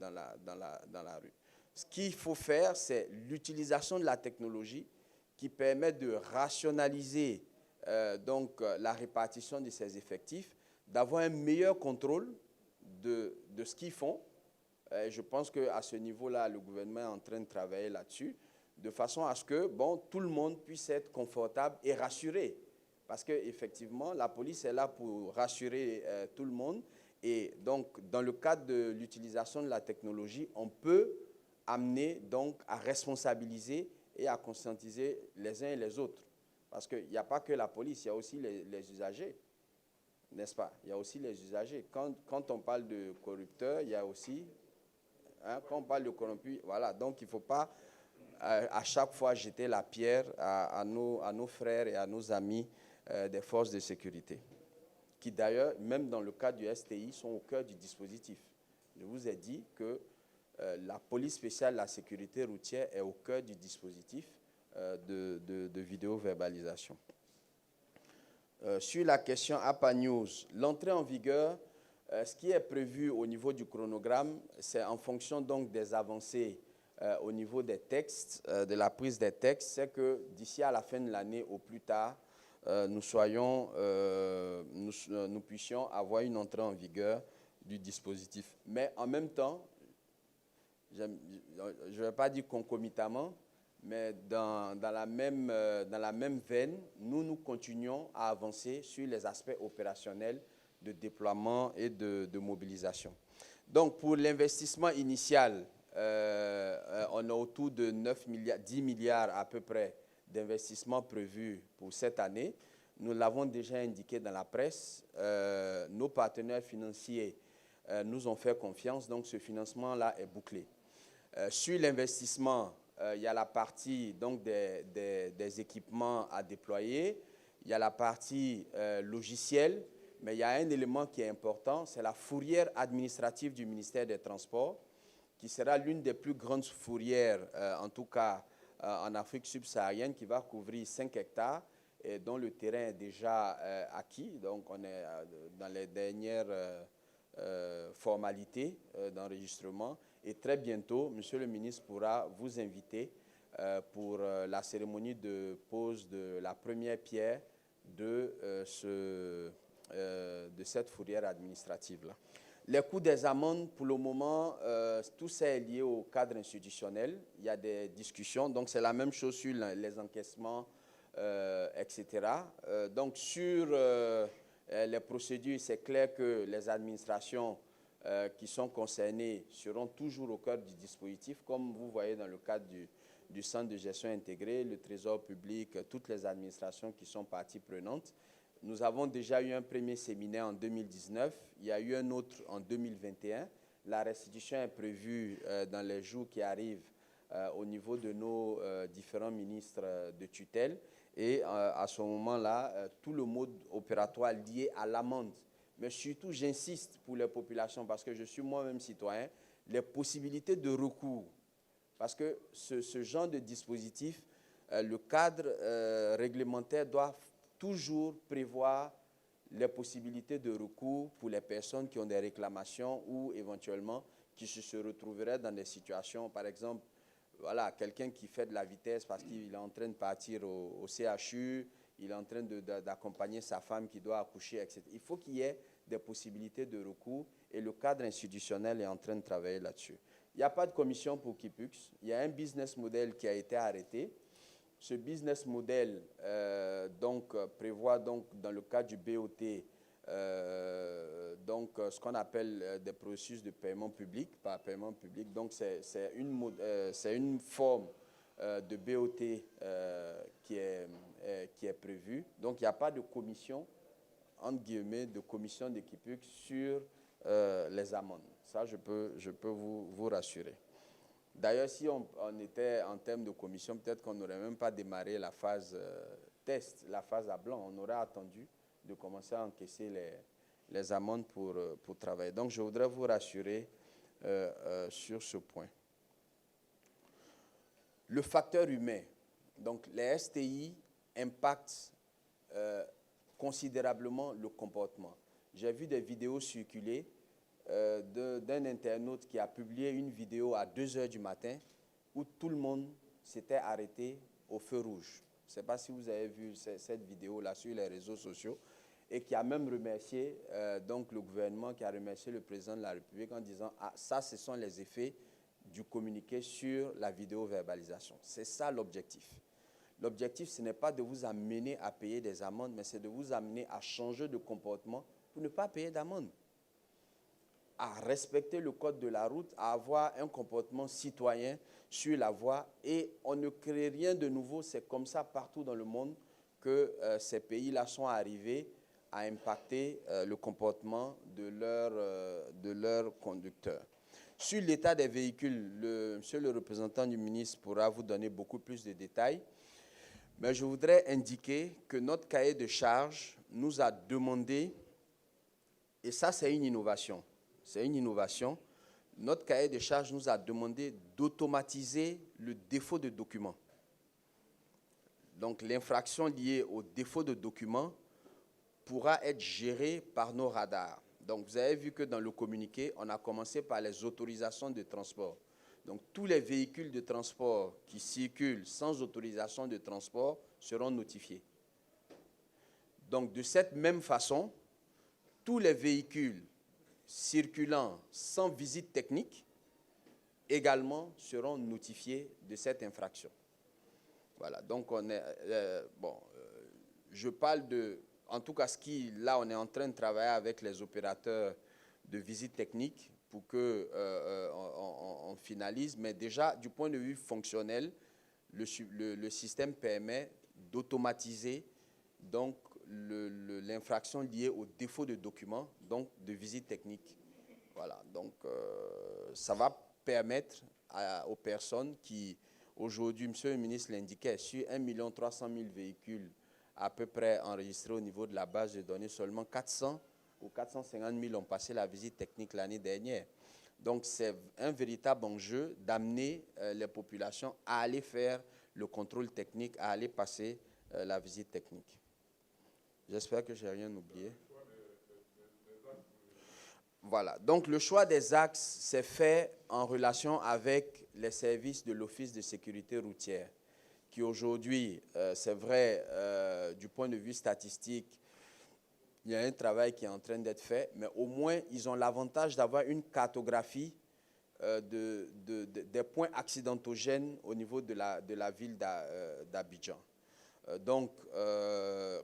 S1: rue. Ce qu'il faut faire, c'est l'utilisation de la technologie qui permet de rationaliser donc, la répartition de ces effectifs, d'avoir un meilleur contrôle de ce qu'ils font. Je pense qu'à ce niveau-là, le gouvernement est en train de travailler là-dessus, de façon à ce que tout le monde puisse être confortable et rassuré. Parce qu'effectivement, la police est là pour rassurer tout le monde. Et donc, dans le cadre de l'utilisation de la technologie, on peut amener donc à responsabiliser et à conscientiser les uns et les autres. Parce qu'il n'y a pas que la police, il y a aussi les usagers, n'est-ce pas? Il y a aussi les usagers. Quand on parle de corrupteurs, il y a aussi, quand on parle de corrompus, voilà. Donc, il ne faut pas à chaque fois jeter la pierre à nos frères et à nos amis des forces de sécurité, qui d'ailleurs, même dans le cas du STI, sont au cœur du dispositif. Je vous ai dit que la police spéciale de la sécurité routière est au cœur du dispositif de vidéo-verbalisation. Sur la question APA News, l'entrée en vigueur, ce qui est prévu au niveau du chronogramme, c'est en fonction donc des avancées au niveau des textes, de la prise des textes, c'est que d'ici à la fin de l'année au plus tard, nous puissions avoir une entrée en vigueur du dispositif. Mais en même temps, je ne vais pas dire concomitamment, mais dans la même veine, nous continuons à avancer sur les aspects opérationnels de déploiement et de mobilisation. Donc, pour l'investissement initial, on a autour de 10 milliards à peu près d'investissements prévus pour cette année. Nous l'avons déjà indiqué dans la presse. Nos partenaires financiers nous ont fait confiance, donc ce financement-là est bouclé. Sur l'investissement, il y a la partie donc, des équipements à déployer, il y a la partie logicielle, mais il y a un élément qui est important, c'est la fourrière administrative du ministère des Transports, qui sera l'une des plus grandes fourrières, en tout cas en Afrique subsaharienne, qui va couvrir 5 hectares et dont le terrain est déjà acquis. Donc, on est dans les dernières formalités d'enregistrement. Et très bientôt, Monsieur le ministre pourra vous inviter pour la cérémonie de pose de la première pierre de cette fourrière administrative-là. Les coûts des amendes, pour le moment, tout ça est lié au cadre institutionnel. Il y a des discussions, donc c'est la même chose sur les encaissements, etc. Donc sur les procédures, c'est clair que les administrations qui sont concernées seront toujours au cœur du dispositif, comme vous voyez dans le cadre du Centre de gestion intégré, le Trésor public, toutes les administrations qui sont parties prenantes. Nous avons déjà eu un premier séminaire en 2019, il y a eu un autre en 2021. La restitution est prévue dans les jours qui arrivent au niveau de nos différents ministres de tutelle. Et à ce moment-là, tout le mode opératoire lié à l'amende. Mais surtout, j'insiste pour les populations, parce que je suis moi-même citoyen, les possibilités de recours. Parce que ce genre de dispositif, le cadre réglementaire doit toujours prévoir les possibilités de recours pour les personnes qui ont des réclamations ou éventuellement qui se retrouveraient dans des situations, par exemple, voilà, quelqu'un qui fait de la vitesse parce qu'il est en train de partir au CHU, il est en train d'accompagner sa femme qui doit accoucher, etc. Il faut qu'il y ait des possibilités de recours et le cadre institutionnel est en train de travailler là-dessus. Il n'y a pas de commission pour Kipux. Il y a un business model qui a été arrêté. Ce business model prévoit donc, dans le cadre du BOT ce qu'on appelle des processus de paiement public, par paiement public. Donc c'est une forme de BOT qui est prévue. Donc il n'y a pas de commission, entre guillemets, de commission d'équipage sur les amendes. Ça, je peux vous rassurer. D'ailleurs, si on était en termes de commission, peut-être qu'on n'aurait même pas démarré la phase test, la phase à blanc. On aurait attendu de commencer à encaisser les amendes pour travailler. Donc, je voudrais vous rassurer sur ce point. Le facteur humain. Donc, les STI impactent considérablement le comportement. J'ai vu des vidéos circuler d'un internaute qui a publié une vidéo à 2 h du matin où tout le monde s'était arrêté au feu rouge. Je ne sais pas si vous avez vu cette vidéo-là sur les réseaux sociaux et qui a même remercié donc le gouvernement, qui a remercié le président de la République en disant « Ah, ça, ce sont les effets du communiqué sur la vidéo-verbalisation ». C'est ça l'objectif. L'objectif, ce n'est pas de vous amener à payer des amendes, mais c'est de vous amener à changer de comportement pour ne pas payer d'amende, à respecter le code de la route, à avoir un comportement citoyen sur la voie. Et on ne crée rien de nouveau. C'est comme ça partout dans le monde que ces pays-là sont arrivés à impacter le comportement de leurs conducteurs. Sur l'état des véhicules, monsieur le représentant du ministre pourra vous donner beaucoup plus de détails. Mais je voudrais indiquer que notre cahier de charges nous a demandé, et ça c'est une innovation, notre cahier de charges nous a demandé d'automatiser le défaut de document. Donc l'infraction liée au défaut de document pourra être gérée par nos radars. Donc vous avez vu que dans le communiqué, on a commencé par les autorisations de transport. Donc tous les véhicules de transport qui circulent sans autorisation de transport seront notifiés. Donc de cette même façon, tous les véhicules circulant sans visite technique également seront notifiés de cette infraction. Voilà, donc on est, je parle de, en tout cas là on est en train de travailler avec les opérateurs de visite technique pour qu'on finalise, mais déjà du point de vue fonctionnel, le système permet d'automatiser donc l'infraction liée au défaut de documents, donc de visite technique. Voilà, donc ça va permettre aux personnes qui, aujourd'hui, monsieur le ministre l'indiquait, sur 1 300 000 véhicules à peu près enregistrés au niveau de la base de données, seulement 400 ou 450 000 ont passé la visite technique l'année dernière. Donc c'est un véritable enjeu d'amener les populations à aller faire le contrôle technique, à aller passer la visite technique. J'espère que je n'ai rien oublié. Voilà. Donc, le choix des axes s'est fait en relation avec les services de l'Office de sécurité routière, qui aujourd'hui, c'est vrai, du point de vue statistique, il y a un travail qui est en train d'être fait, mais au moins, ils ont l'avantage d'avoir une cartographie des points accidentogènes au niveau de la ville d'Abidjan. Donc,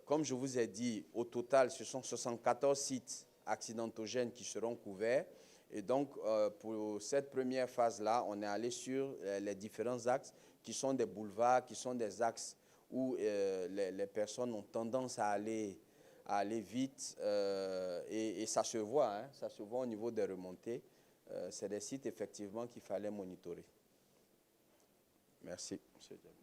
S1: comme je vous ai dit, au total, ce sont 74 sites accidentogènes qui seront couverts. Et donc, pour cette première phase-là, on est allé sur les différents axes qui sont des boulevards, qui sont des axes où les personnes ont tendance à aller vite. Et ça se voit, hein, ça se voit au niveau des remontées. C'est des sites, effectivement, qu'il fallait monitorer. Merci, M. Diaby.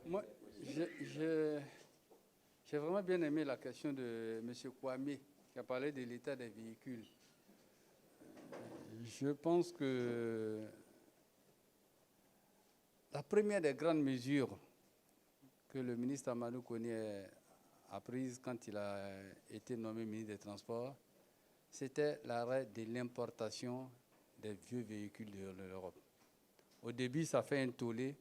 S4: Moi, j'ai vraiment bien aimé la question de M. Kwame, qui a parlé de l'état des véhicules. Je pense que la première des grandes mesures que le ministre Amadou Koné a prises quand il a été nommé ministre des Transports, c'était l'arrêt de l'importation des vieux véhicules de l'Europe. Au début, ça fait un tollé.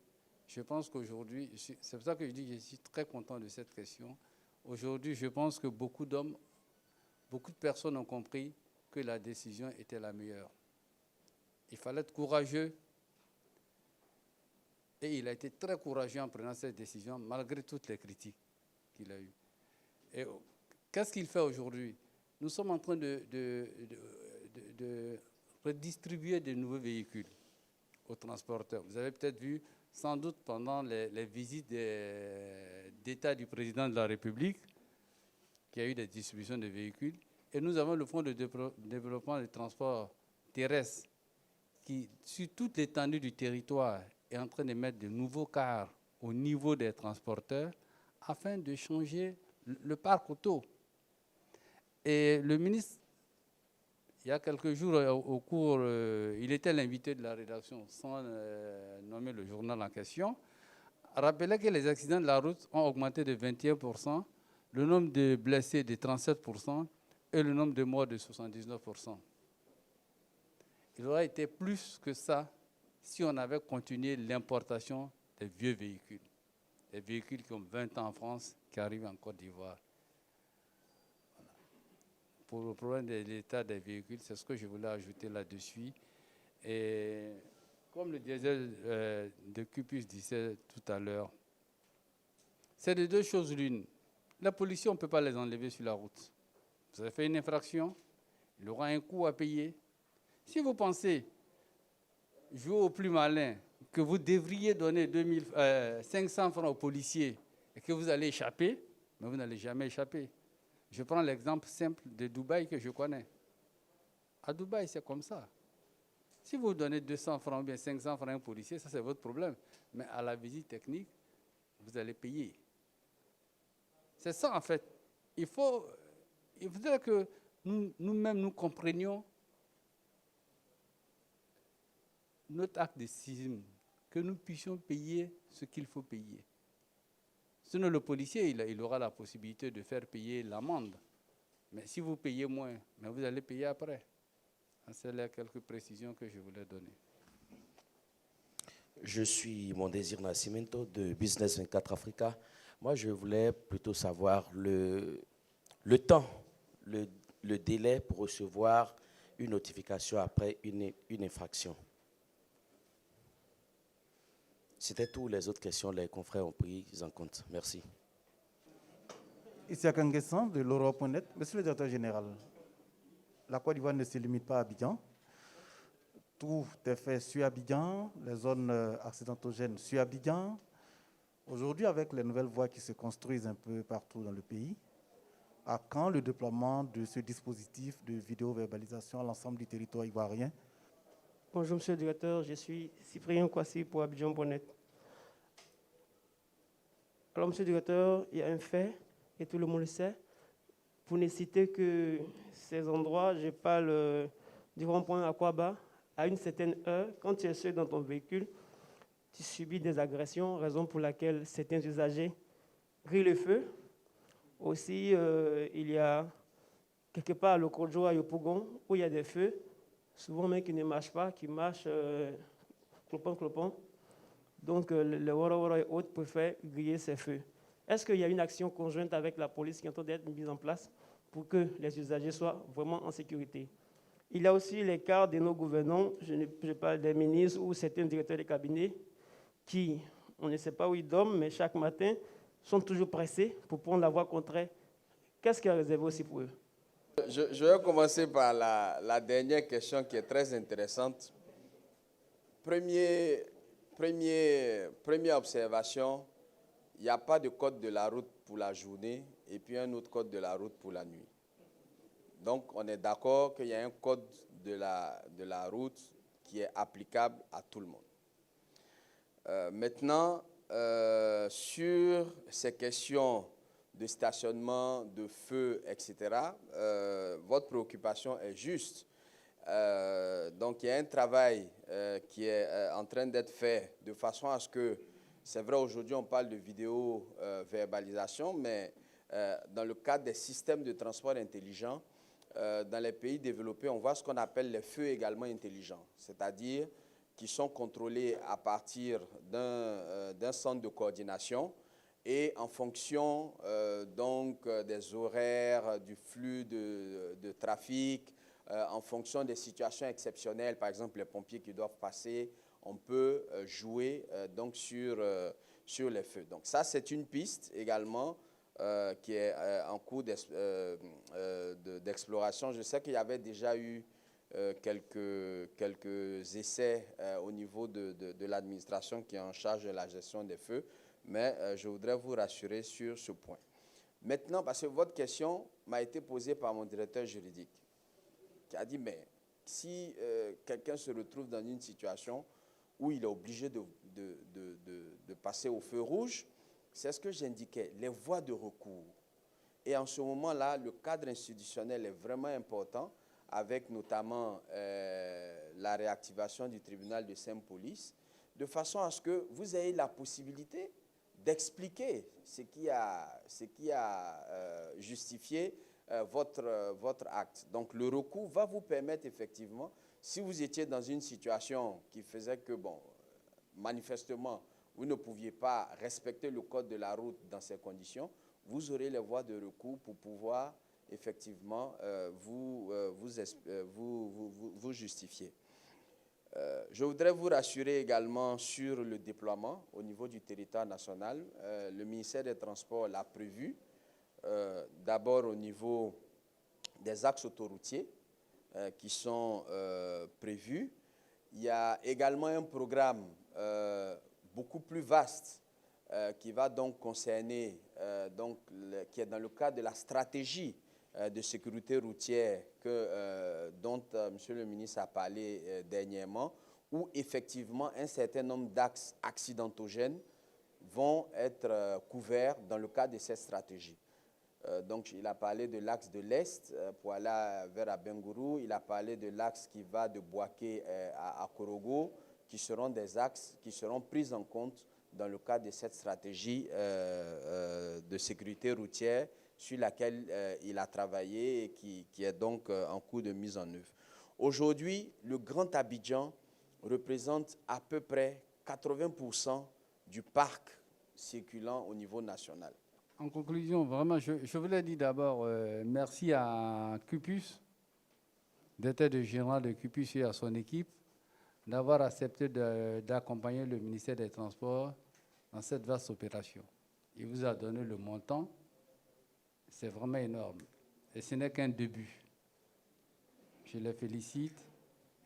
S4: Je pense qu'aujourd'hui, c'est pour ça que je dis que je suis très content de cette question. Aujourd'hui, je pense que beaucoup de personnes ont compris que la décision était la meilleure. Il fallait être courageux. Et il a été très courageux en prenant cette décision, malgré toutes les critiques qu'il a eues. Et qu'est-ce qu'il fait aujourd'hui? Nous sommes en train de redistribuer de nouveaux véhicules aux transporteurs. Vous avez peut-être vu, sans doute pendant les visites d'État du président de la République, qu'il y a eu des distributions de véhicules. Et nous avons le Fonds de développement des transports terrestres qui, sur toute l'étendue du territoire, est en train de mettre de nouveaux cars au niveau des transporteurs afin de changer le parc auto. Et le ministre, il y a quelques jours, au cours, il était l'invité de la rédaction, sans nommer le journal en question, rappelait que les accidents de la route ont augmenté de 21%, le nombre de blessés de 37% et le nombre de morts de 79%. Il aurait été plus que ça si on avait continué l'importation des vieux véhicules. Des véhicules qui ont 20 ans en France, qui arrivent en Côte d'Ivoire. Voilà. Pour le problème de l'état des véhicules, c'est ce que je voulais ajouter là-dessus. Et comme le diesel de Cupus disait tout à l'heure, c'est de deux choses l'une. La pollution, on ne peut pas les enlever sur la route. Vous avez fait une infraction, il y aura un coût à payer. Si vous pensez jouer au plus malin, que vous devriez donner 500 francs aux policiers et que vous allez échapper, mais vous n'allez jamais échapper. Je prends l'exemple simple de Dubaï que je connais. À Dubaï, c'est comme ça. Si vous donnez 200 francs ou bien 500 francs à un policier, ça c'est votre problème. Mais à la visite technique, vous allez payer. C'est ça en fait. Il faudrait que nous-mêmes nous comprenions notre acte de civisme, que nous puissions payer ce qu'il faut payer. Sinon, le policier, il aura la possibilité de faire payer l'amende. Mais si vous payez moins, mais vous allez payer après. C'est là quelques précisions que je voulais donner.
S9: Je suis Mondésir Nascimento de Business 24 Africa. Moi, je voulais plutôt savoir le temps, le délai pour recevoir une notification après une infraction. C'était tout. Les autres questions, les confrères ont pris en compte. Merci.
S10: Ici à Kanguessan de l'Europe.net. Monsieur le directeur général, la Côte d'Ivoire ne se limite pas à Abidjan. Tout est fait sur Abidjan, les zones accidentogènes sur Abidjan. Aujourd'hui, avec les nouvelles voies qui se construisent un peu partout dans le pays, à quand le déploiement de ce dispositif de vidéo-verbalisation à l'ensemble du territoire ivoirien?
S11: Bonjour, monsieur le directeur. Je suis Cyprien Kwasi pour Abidjan.net. Alors, monsieur le directeur, il y a un fait, et tout le monde le sait. Pour ne citer que ces endroits, je parle du rond-point Aquaba. À une certaine heure, quand tu es seul dans ton véhicule, tu subis des agressions, raison pour laquelle certains usagers grillent le feu. Aussi, il y a quelque part le Kojo à Yopougon, où il y a des feux, souvent même qui ne marchent pas, qui marchent clopant. Donc, les Wara et autres préfèrent griller ces feux. Est-ce qu'il y a une action conjointe avec la police qui est en train d'être mise en place pour que les usagers soient vraiment en sécurité? Il y a aussi les cas de nos gouvernants, je parle des ministres ou certains directeurs de cabinet, qui, on ne sait pas où ils dorment, mais chaque matin, sont toujours pressés pour prendre la voie contraire. Qu'est-ce qui est réservé aussi pour eux?
S1: Je vais commencer par la dernière question qui est très intéressante. Première observation, il n'y a pas de code de la route pour la journée et puis un autre code de la route pour la nuit. Donc, on est d'accord qu'il y a un code de la route qui est applicable à tout le monde. Maintenant, sur ces questions de stationnement, de feu, etc., votre préoccupation est juste. Donc, il y a un travail qui est en train d'être fait de façon à ce que, c'est vrai, aujourd'hui, on parle de vidéo-verbalisation, mais dans le cadre des systèmes de transport intelligents, dans les pays développés, on voit ce qu'on appelle les feux également intelligents, c'est-à-dire qui sont contrôlés à partir d'un centre de coordination et en fonction donc des horaires, du flux de trafic, en fonction des situations exceptionnelles, par exemple les pompiers qui doivent passer, on peut jouer donc sur les feux. Donc ça, c'est une piste également qui est en cours d'exploration. Je sais qu'il y avait déjà eu quelques essais au niveau de l'administration qui est en charge de la gestion des feux, mais je voudrais vous rassurer sur ce point. Maintenant, parce que votre question m'a été posée par mon directeur juridique, qui a dit, mais si quelqu'un se retrouve dans une situation où il est obligé de passer au feu rouge, c'est ce que j'indiquais, les voies de recours. Et en ce moment-là, le cadre institutionnel est vraiment important, avec notamment la réactivation du tribunal de Saint-Police, de façon à ce que vous ayez la possibilité d'expliquer ce qui a justifié votre acte. Donc le recours va vous permettre effectivement, si vous étiez dans une situation qui faisait que, bon, manifestement, vous ne pouviez pas respecter le code de la route dans ces conditions, vous aurez les voies de recours pour pouvoir effectivement vous justifier. Je voudrais vous rassurer également sur le déploiement au niveau du territoire national. Le ministère des Transports l'a prévu, d'abord au niveau des axes autoroutiers qui sont prévus. Il y a également un programme beaucoup plus vaste qui va donc concerner, qui est dans le cadre de la stratégie de sécurité routière dont M. le ministre a parlé dernièrement, où effectivement un certain nombre d'axes accidentogènes vont être couverts dans le cadre de cette stratégie. Donc il a parlé de l'axe de l'Est pour aller vers Abengourou, il a parlé de l'axe qui va de Boaké à Korogo, qui seront des axes qui seront pris en compte dans le cadre de cette stratégie de sécurité routière sur laquelle il a travaillé et qui est donc en cours de mise en œuvre. Aujourd'hui, le Grand Abidjan représente à peu près 80% du parc circulant au niveau national.
S4: En conclusion, vraiment, je voulais dire d'abord merci à Cupus, directeur général de Cupus et à son équipe, d'avoir accepté d'accompagner le ministère des Transports dans cette vaste opération. Il vous a donné le montant. C'est vraiment énorme. Et ce n'est qu'un début. Je les félicite.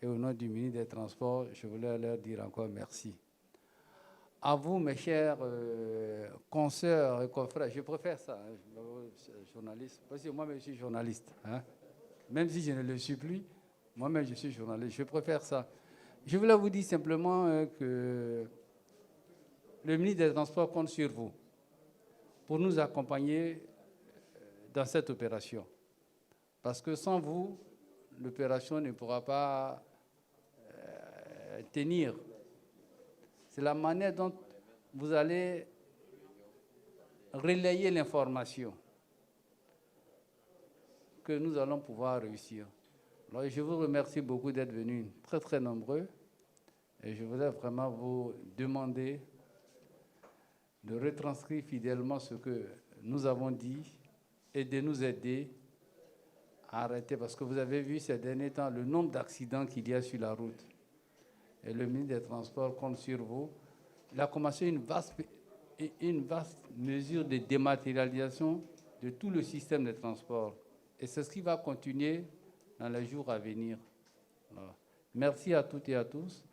S4: Et au nom du ministre des Transports, je voulais leur dire encore merci. À vous, mes chers consoeurs et confrères, je préfère ça, journaliste, parce que moi-même je suis journaliste. Hein? Même si je ne le suis plus, moi-même je suis journaliste. Je préfère ça. Je voulais vous dire simplement que le ministre des Transports compte sur vous pour nous accompagner dans cette opération. Parce que sans vous, l'opération ne pourra pas tenir. C'est la manière dont vous allez relayer l'information que nous allons pouvoir réussir. Alors, je vous remercie beaucoup d'être venus très, très nombreux. Et je voudrais vraiment vous demander de retranscrire fidèlement ce que nous avons dit et de nous aider à arrêter. Parce que vous avez vu ces derniers temps le nombre d'accidents qu'il y a sur la route. Et le ministre des Transports compte sur vous. Il a commencé une vaste mesure de dématérialisation de tout le système de transport. Et c'est ce qui va continuer dans les jours à venir. Voilà. Merci à toutes et à tous.